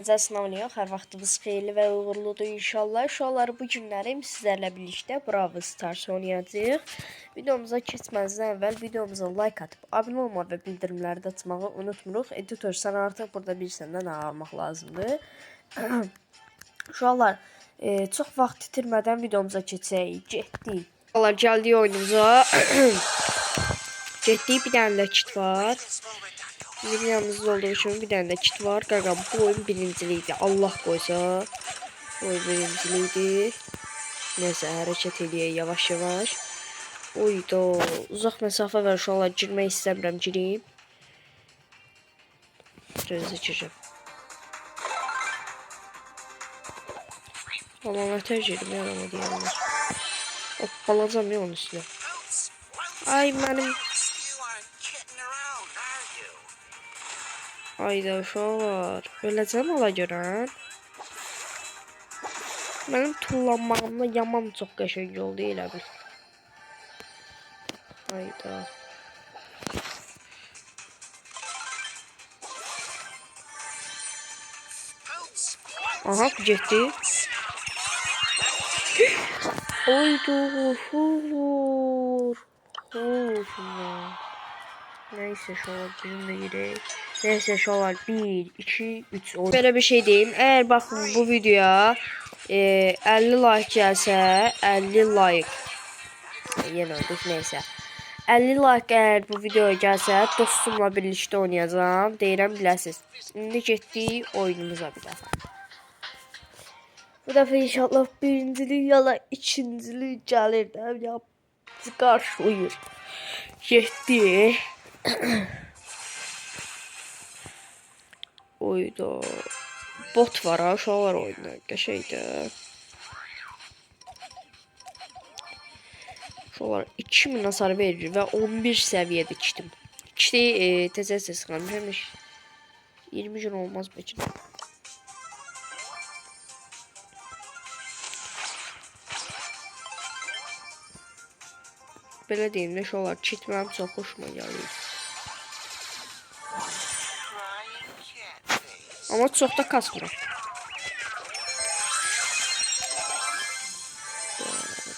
Sınavlıyıq. Hər vaxtımız xeyirli və uğurludur inşallah. Uşaqlar, bu günlərim sizlərlə birlikdə Brawl Stars oynayacağıq. Videomuza keçməzdən əvvəl videomuza like atıb, abunə olmağı və bildirimləri də açmağı unutmuruq. Editor, sən artıq burada bilsən də nə almaq lazımdır. Uşaqlar, çox vaxt itirmədən videomuza keçək. Getdik. Uşaqlar, gəldik oyunumuza. Getdik, bir dənə də kit var. Bizim yanımızda olduğu için bir tane de kit var. Qaqa, bu oyun birinciliydi. Allah qoysa. Bu oyun birinciliydi. Neyse, hərəkət edəyək yavaş yavaş. Oyda, uzaq məsafə var uşaqlar. Girmək istəmirəm, gireyim. Gözlə girəcəm. Amma nətər girim, yarama deyərlər. Hoppalacam ya onun üstüne. Ay, mənim... Ayda uşaqlar, öləcəm ola görən. Mənim tullanmağımda yaman çox qəşəng oldu, elə bil. Ayda. Aha, getdi. Ayda, uşaqlar. Neyse uşaqlar, bizim də girək. Neyse uşaqlar, 1, 2, 3, 10. Böyle bir şey diyeyim. Eğer bakın bu videoya 50 like gəlsə, 50 like. Yenə öldük, neyse. 50 like eğer bu videoya gəlsə, dostumla birlikdə oynayacağım. Deyirəm, biləsiniz. İndi getdik oyunumuza bir dəfə. Bu dəfə inşallah birincilik ya da ikincilik gəlir də. Ya, qarşılayır. Getdik. Oyda. Bot var ha, uşaqlar oyunda. Qəşəngdir. Uşaqlar 2000 hasar verir və 11 səviyyədə içdim. İçdi, tez-tez sıxılmış. 20 gün olmaz bəlkə. Belə deyim də uşaqlar, kit mənim çox xoşuma gəlir. Ama çok da kasmıyor.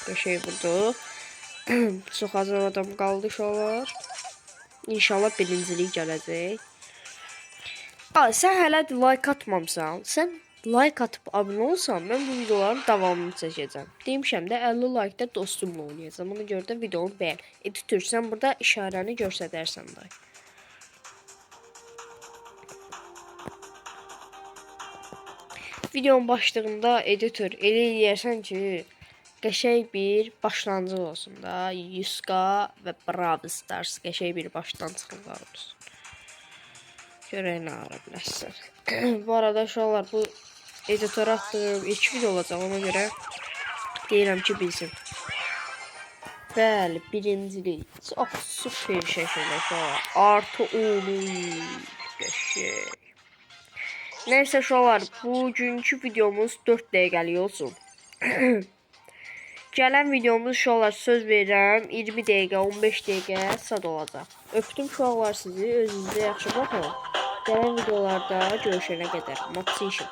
Bir şey burada. Çok az adam kaldı uşaqlar. İnşallah birincilik gələcək. Sən hələ like atmamısan. Sən like atıp abunə olsan, mən bu videoların davamını çəkəcəm. Demişəm də 50 like-da dostumla oynayacağım. Ona görə də videonu bəyən. Editor, sən burada işarəni göstərsən də. Videonun başlığında editor elə eləyərsən ki, qəşəng bir başlanğıc olsun da. 100K və Brawl Stars qəşəng bir başlanğıclar olsun. Görək nə ara bilərsən. Bu arada uşaqlar, bu editora atdığım ilk video olacaq, ona görə deyirəm ki, bilsin. Bəli, birincilik. Çox super şəkildə uşaqlar. Artı 10 qəşəng. Neyse uşaqlar, bugünkü videomuz 4 dəqiqəlik olsun. Gələn videomuz uşaqlar, söz verirəm 20 dəqiqə, 15 dəqiqə sad olacaq. Öpdüm uşaqlar sizi, özünüzə yaxşı baxın. Gələn videolarda görüşənə qədər. Motivation.